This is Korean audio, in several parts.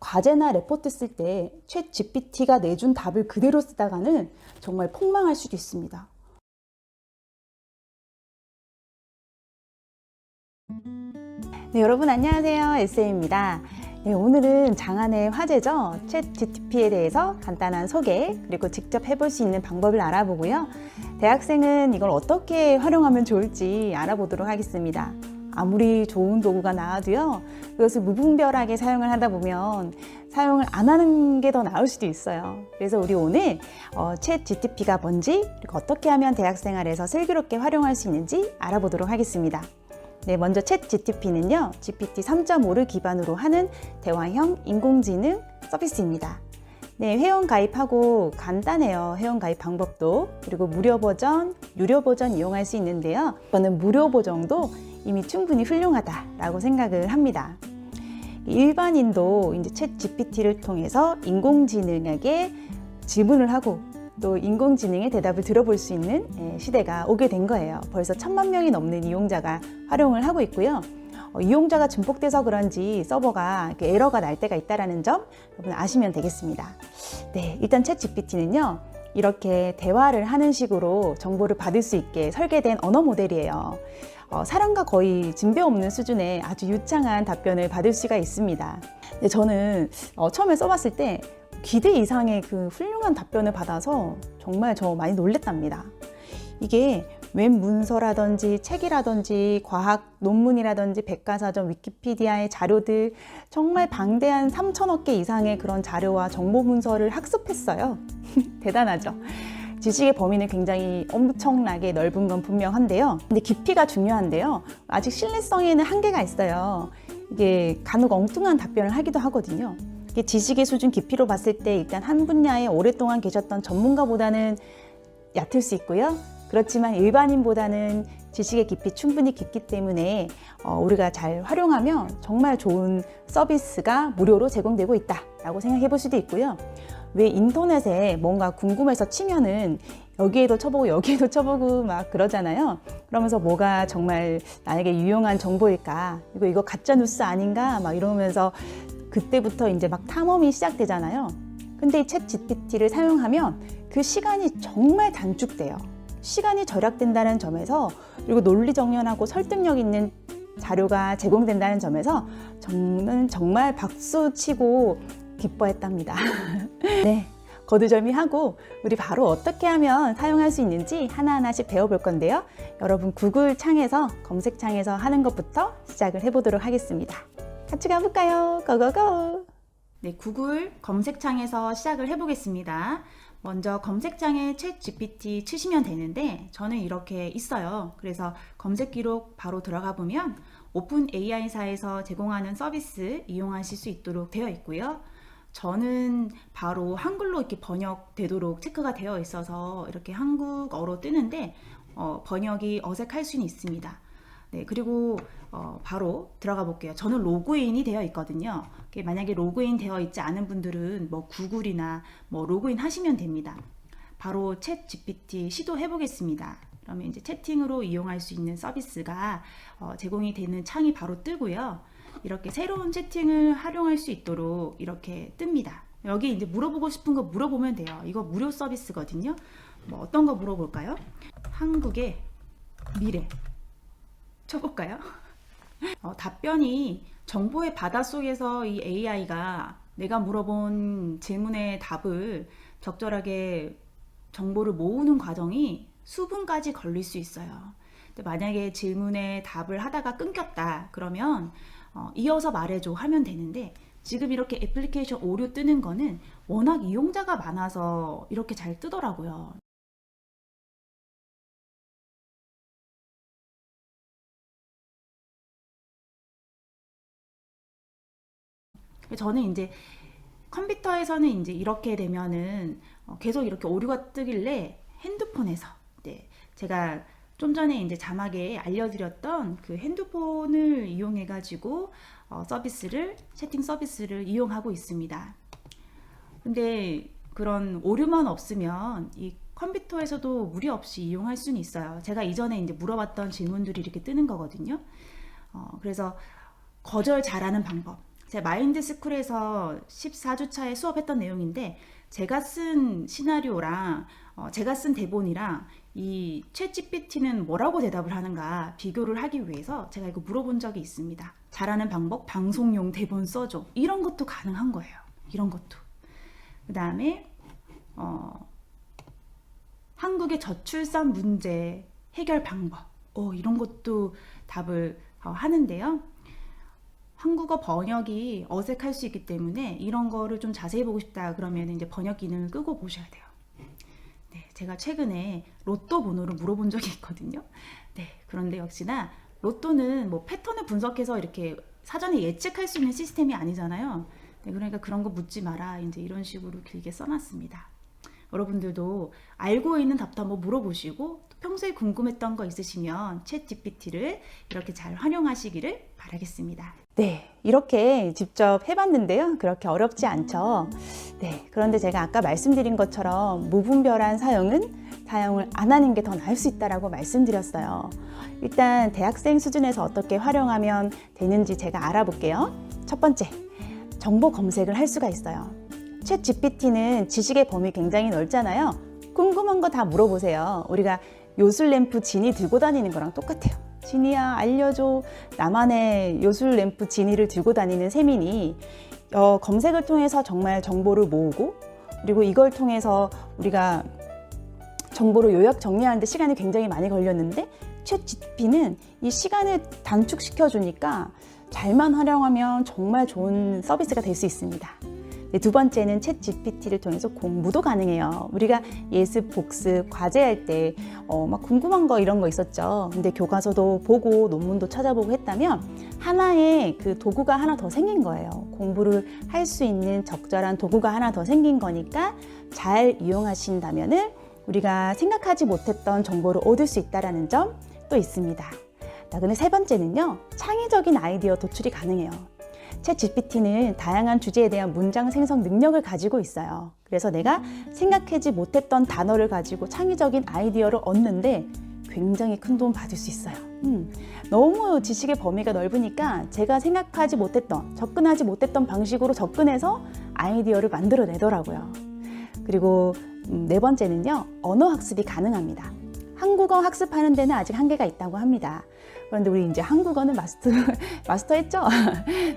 과제나 레포트 쓸 때 챗 GPT가 내준 답을 그대로 쓰다가는 정말 폭망할 수도 있습니다. 네, 여러분 안녕하세요. 에세이입니다. 네, 오늘은 장안의 화제죠. 챗 GPT에 대해서 간단한 소개, 그리고 직접 해볼 수 있는 방법을 알아보고요. 대학생은 이걸 어떻게 활용하면 좋을지 알아보도록 하겠습니다. 아무리 좋은 도구가 나와도요, 그것을 무분별하게 사용을 하다 보면 사용을 안 하는 게 더 나을 수도 있어요. 그래서 우리 오늘 챗 GPT가 뭔지, 그리고 어떻게 하면 대학생활에서 슬기롭게 활용할 수 있는지 알아보도록 하겠습니다. 네, 먼저 챗 GPT는요, GPT 3.5를 기반으로 하는 대화형 인공지능 서비스입니다. 네, 회원 가입하고 간단해요. 회원 가입 방법도. 그리고 무료 버전, 유료 버전 이용할 수 있는데요. 저는 무료 버전도 이미 충분히 훌륭하다라고 생각을 합니다. 일반인도 이제 챗 GPT를 통해서 인공지능에게 질문을 하고 또 인공지능의 대답을 들어볼 수 있는 시대가 오게 된 거예요. 벌써 1000만 명이 넘는 이용자가 활용을 하고 있고요. 이용자가 증폭돼서 그런지 서버가 에러가 날 때가 있다는 점 여러분 아시면 되겠습니다. 네, 일단 챗 GPT는요, 이렇게 대화를 하는 식으로 정보를 받을 수 있게 설계된 언어 모델이에요. 사람과 거의 진배 없는 수준의 아주 유창한 답변을 받을 수가 있습니다. 근데 저는 처음에 써봤을 때 기대 이상의 그 훌륭한 답변을 받아서 정말 저 많이 놀랬답니다. 이게 웹 문서라든지 책이라든지 과학 논문이라든지 백과사전, 위키피디아의 자료들, 정말 방대한 3,000억 개 이상의 그런 자료와 정보 문서를 학습했어요. 대단하죠? 지식의 범위는 굉장히 엄청나게 넓은 건 분명한데요. 근데 깊이가 중요한데요. 아직 신뢰성에는 한계가 있어요. 이게 간혹 엉뚱한 답변을 하기도 하거든요. 이게 지식의 수준 깊이로 봤을 때 일단 한 분야에 오랫동안 계셨던 전문가보다는 얕을 수 있고요. 그렇지만 일반인보다는 지식의 깊이 충분히 깊기 때문에 우리가 잘 활용하면 정말 좋은 서비스가 무료로 제공되고 있다라고 생각해 볼 수도 있고요. 왜 인터넷에 뭔가 궁금해서 치면은 여기에도 쳐보고 여기에도 쳐보고 막 그러잖아요. 그러면서 뭐가 정말 나에게 유용한 정보일까? 이거 가짜 뉴스 아닌가? 막 이러면서 그때부터 이제 막 탐험이 시작되잖아요. 근데 이 챗 GPT를 사용하면 그 시간이 정말 단축돼요. 시간이 절약된다는 점에서, 그리고 논리정연하고 설득력 있는 자료가 제공된다는 점에서 저는 정말 박수치고 기뻐했답니다. 네, 거두절미하고 우리 바로 어떻게 하면 사용할 수 있는지 하나하나씩 배워볼 건데요. 여러분 구글 창에서 검색창에서 하는 것부터 시작을 해보도록 하겠습니다. 같이 가볼까요? 고고고! 네, 구글 검색창에서 시작을 해보겠습니다. 먼저 검색창에 챗 GPT 치시면 되는데 저는 이렇게 있어요. 그래서 검색 기록 바로 들어가 보면 오픈 AI사에서 제공하는 서비스 이용하실 수 있도록 되어 있고요. 저는 바로 한글로 이렇게 번역되도록 체크가 되어 있어서 이렇게 한국어로 뜨는데 번역이 어색할 수는 있습니다. 네, 그리고 바로 들어가 볼게요. 저는 로그인이 되어 있거든요. 만약에 로그인 되어 있지 않은 분들은 뭐 구글이나 뭐 로그인 하시면 됩니다. 바로 챗 GPT 시도해 보겠습니다. 그러면 이제 채팅으로 이용할 수 있는 서비스가 제공이 되는 창이 바로 뜨고요. 이렇게 새로운 채팅을 활용할 수 있도록 이렇게 뜹니다. 여기 이제 물어보고 싶은 거 물어보면 돼요. 이거 무료 서비스거든요. 뭐 어떤 거 물어볼까요? 한국의 미래 쳐볼까요? 답변이 정보의 바닷속에서 이 AI가 내가 물어본 질문의 답을 적절하게 정보를 모으는 과정이 수분까지 걸릴 수 있어요. 근데 만약에 질문에 답을 하다가 끊겼다 그러면 이어서 말해줘 하면 되는데, 지금 이렇게 애플리케이션 오류 뜨는 거는 워낙 이용자가 많아서 이렇게 잘 뜨더라고요. 저는 이제 컴퓨터에서는 이제 이렇게 되면은 계속 이렇게 오류가 뜨길래 핸드폰에서, 네, 제가 좀 전에 이제 자막에 알려드렸던 그 핸드폰을 이용해 가지고 채팅 서비스를 이용하고 있습니다. 근데 그런 오류만 없으면 이 컴퓨터에서도 무리 없이 이용할 수는 있어요. 제가 이전에 이제 물어봤던 질문들이 이렇게 뜨는 거거든요. 그래서 거절 잘하는 방법, 제 마인드스쿨에서 14주차에 수업했던 내용인데 제가 쓴 시나리오랑 제가 쓴 대본이랑 이 챗GPT는 뭐라고 대답을 하는가 비교를 하기 위해서 제가 이거 물어본 적이 있습니다. 잘하는 방법, 방송용 대본 써줘. 이런 것도 가능한 거예요. 이런 것도. 그 다음에 한국의 저출산 문제 해결 방법 이런 것도 답을 하는데요. 한국어 번역이 어색할 수 있기 때문에 이런 거를 좀 자세히 보고 싶다 그러면 이제 번역 기능을 끄고 보셔야 돼요. 네, 제가 최근에 로또 번호를 물어본 적이 있거든요. 네, 그런데 역시나 로또는 뭐 패턴을 분석해서 이렇게 사전에 예측할 수 있는 시스템이 아니잖아요. 네, 그러니까 그런 거 묻지 마라. 이제 이런 식으로 길게 써놨습니다. 여러분들도 알고 있는 답도 한번 물어보시고 또 평소에 궁금했던 거 있으시면 챗 GPT를 이렇게 잘 활용하시기를 바라겠습니다. 네, 이렇게 직접 해봤는데요. 그렇게 어렵지 않죠. 네, 그런데 제가 아까 말씀드린 것처럼 무분별한 사용을 안 하는 게 더 나을 수 있다고 말씀드렸어요. 일단 대학생 수준에서 어떻게 활용하면 되는지 제가 알아볼게요. 첫 번째, 정보 검색을 할 수가 있어요. 챗 GPT는 지식의 범위 굉장히 넓잖아요. 궁금한 거 다 물어보세요. 우리가 요술램프 지니 들고 다니는 거랑 똑같아요. 지니야 알려줘. 나만의 요술램프 지니를 들고 다니는 셈이니 검색을 통해서 정말 정보를 모으고 그리고 이걸 통해서 우리가 정보를 요약 정리하는데 시간이 굉장히 많이 걸렸는데 챗 GPT는 이 시간을 단축시켜 주니까 잘만 활용하면 정말 좋은 서비스가 될 수 있습니다. 네, 두 번째는 챗 GPT를 통해서 공부도 가능해요. 우리가 예습, 복습, 과제할 때 막 궁금한 거 이런 거 있었죠. 근데 교과서도 보고 논문도 찾아보고 했다면 하나의 그 도구가 하나 더 생긴 거예요. 공부를 할 수 있는 적절한 도구가 하나 더 생긴 거니까 잘 이용하신다면은 우리가 생각하지 못했던 정보를 얻을 수 있다는 점 또 있습니다. 자, 근데 세 번째는요. 창의적인 아이디어 도출이 가능해요. 챗 GPT는 다양한 주제에 대한 문장 생성 능력을 가지고 있어요. 그래서 내가 생각하지 못했던 단어를 가지고 창의적인 아이디어를 얻는데 굉장히 큰 도움 받을 수 있어요. 너무 지식의 범위가 넓으니까 제가 생각하지 못했던, 접근하지 못했던 방식으로 접근해서 아이디어를 만들어내더라고요. 그리고 네 번째는요. 언어 학습이 가능합니다. 한국어 학습하는 데는 아직 한계가 있다고 합니다. 그런데 우리 이제 한국어는 마스터했죠?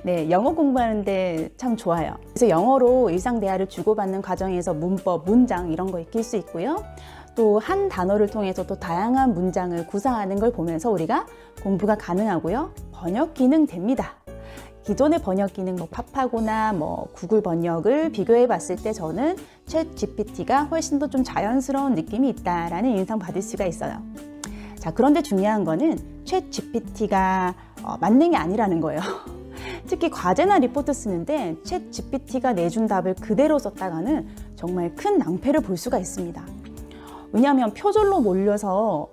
네, 영어 공부하는데 참 좋아요. 그래서 영어로 일상 대화를 주고받는 과정에서 문법, 문장 이런 거 익힐 수 있고요. 또 한 단어를 통해서 또 다양한 문장을 구사하는 걸 보면서 우리가 공부가 가능하고요. 번역 기능 됩니다. 기존의 번역 기능 팝하고나 구글 번역을 비교해 봤을 때 저는 챗 GPT가 훨씬 더 좀 자연스러운 느낌이 있다라는 인상 받을 수가 있어요. 자, 그런데 중요한 거는 챗 GPT가 만능이 아니라는 거예요. 특히 과제나 리포트 쓰는데 챗 GPT가 내준 답을 그대로 썼다가는 정말 큰 낭패를 볼 수가 있습니다. 왜냐하면 표절로 몰려서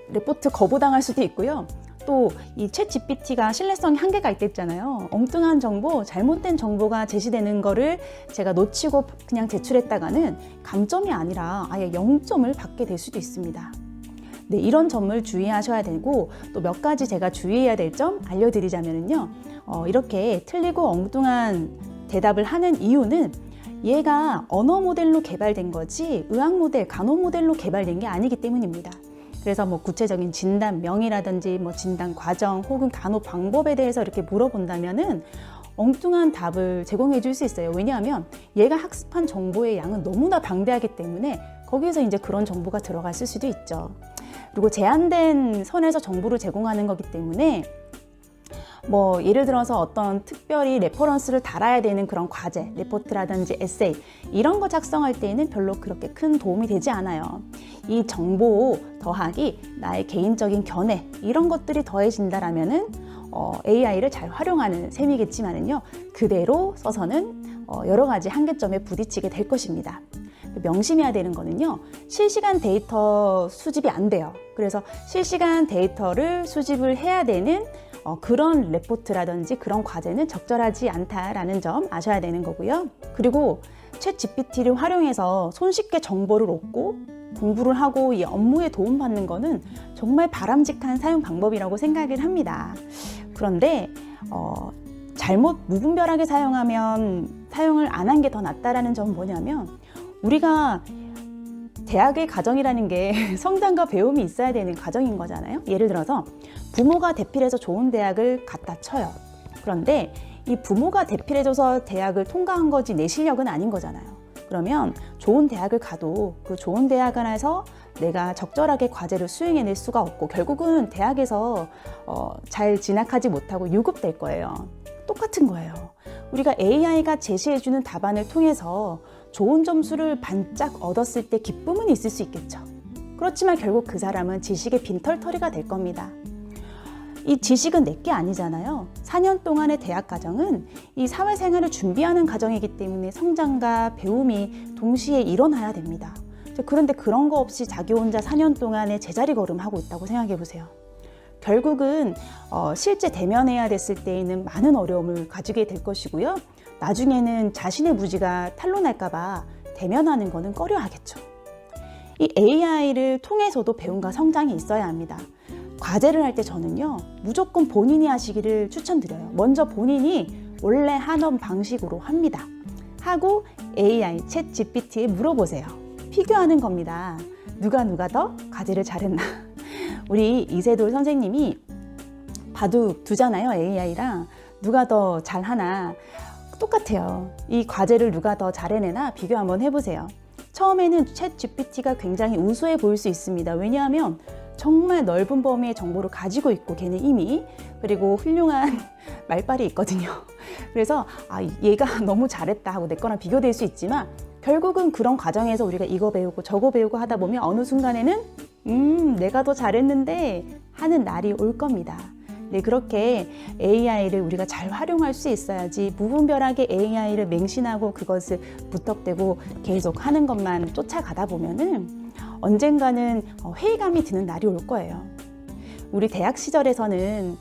리포트 거부당할 수도 있고요. 또 이 챗 GPT가 신뢰성이 한계가 있댔잖아요. 엉뚱한 정보, 잘못된 정보가 제시되는 거를 제가 놓치고 그냥 제출했다가는 감점이 아니라 아예 0점을 받게 될 수도 있습니다. 네, 이런 점을 주의하셔야 되고 또 몇 가지 제가 주의해야 될 점 알려드리자면요. 이렇게 틀리고 엉뚱한 대답을 하는 이유는 얘가 언어 모델로 개발된 거지 의학 모델, 간호 모델로 개발된 게 아니기 때문입니다. 그래서 구체적인 진단명이라든지 진단 과정 혹은 간호 방법에 대해서 이렇게 물어본다면은 엉뚱한 답을 제공해 줄 수 있어요. 왜냐하면 얘가 학습한 정보의 양은 너무나 방대하기 때문에 거기서 이제 그런 정보가 들어갔을 수도 있죠. 그리고 제한된 선에서 정보를 제공하는 거기 때문에 예를 들어서 어떤 특별히 레퍼런스를 달아야 되는 그런 과제, 리포트라든지 에세이 이런 거 작성할 때에는 별로 그렇게 큰 도움이 되지 않아요. 이 정보 더하기 나의 개인적인 견해 이런 것들이 더해진다라면은 AI를 잘 활용하는 셈이겠지만은요. 그대로 써서는 여러 가지 한계점에 부딪히게 될 것입니다. 명심해야 되는 거는요. 실시간 데이터 수집이 안 돼요. 그래서 실시간 데이터를 수집을 해야 되는 그런 레포트라든지 그런 과제는 적절하지 않다라는 점 아셔야 되는 거고요. 그리고 챗 GPT를 활용해서 손쉽게 정보를 얻고 공부를 하고 이 업무에 도움받는 거는 정말 바람직한 사용 방법이라고 생각을 합니다. 그런데 잘못 무분별하게 사용하면 사용을 안 한 게 더 낫다라는 점은 뭐냐면, 우리가 대학의 과정이라는 게 성장과 배움이 있어야 되는 과정인 거잖아요. 예를 들어서 부모가 대필해서 좋은 대학을 갖다 쳐요. 그런데 이 부모가 대필해줘서 대학을 통과한 거지 내 실력은 아닌 거잖아요. 그러면 좋은 대학을 가도 그 좋은 대학 안에서 내가 적절하게 과제를 수행해낼 수가 없고 결국은 대학에서 잘 진학하지 못하고 유급될 거예요. 똑같은 거예요. 우리가 AI가 제시해주는 답안을 통해서 좋은 점수를 반짝 얻었을 때 기쁨은 있을 수 있겠죠. 그렇지만 결국 그 사람은 지식의 빈털터리가 될 겁니다. 이 지식은 내게 아니잖아요. 4년 동안의 대학 과정은 이 사회생활을 준비하는 과정이기 때문에 성장과 배움이 동시에 일어나야 됩니다. 그런데 그런 거 없이 자기 혼자 4년 동안의 제자리 걸음하고 있다고 생각해 보세요. 결국은 실제 대면해야 됐을 때에는 많은 어려움을 가지게 될 것이고요. 나중에는 자신의 무지가 탄로날까 봐 대면하는 거는 꺼려 하겠죠. 이 AI를 통해서도 배움과 성장이 있어야 합니다. 과제를 할 때 저는요, 무조건 본인이 하시기를 추천드려요. 먼저 본인이 원래 하던 방식으로 합니다. 하고 AI, 챗 GPT에 물어보세요. 비교하는 겁니다. 누가 더 과제를 잘했나. 우리 이세돌 선생님이 바둑 두잖아요, AI랑. 누가 더 잘하나. 똑같아요. 이 과제를 누가 더 잘 해내나 비교 한번 해보세요. 처음에는 챗 GPT가 굉장히 우수해 보일 수 있습니다. 왜냐하면 정말 넓은 범위의 정보를 가지고 있고 걔는 이미, 그리고 훌륭한 말빨이 있거든요. 그래서 얘가 너무 잘했다 하고 내 거랑 비교될 수 있지만 결국은 그런 과정에서 우리가 이거 배우고 저거 배우고 하다 보면 어느 순간에는 내가 더 잘했는데 하는 날이 올 겁니다. 네, 그렇게 AI를 우리가 잘 활용할 수 있어야지 무분별하게 AI를 맹신하고 그것을 무턱대고 계속 하는 것만 쫓아가다 보면은 언젠가는 회의감이 드는 날이 올 거예요. 우리 대학 시절에서는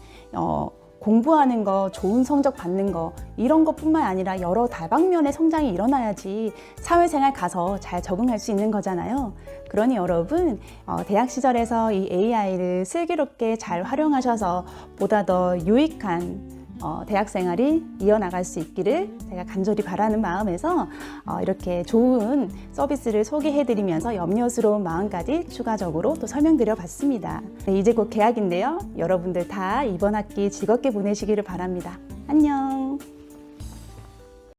공부하는 거, 좋은 성적 받는 거 이런 것뿐만 아니라 여러 다방면의 성장이 일어나야지 사회생활 가서 잘 적응할 수 있는 거잖아요. 그러니 여러분 대학 시절에서 이 AI를 슬기롭게 잘 활용하셔서 보다 더 유익한 대학생활이 이어나갈 수 있기를 제가 간절히 바라는 마음에서 이렇게 좋은 서비스를 소개해드리면서 염려스러운 마음까지 추가적으로 또 설명드려 봤습니다. 네, 이제 곧 개학인데요. 여러분들 다 이번 학기 즐겁게 보내시기를 바랍니다. 안녕.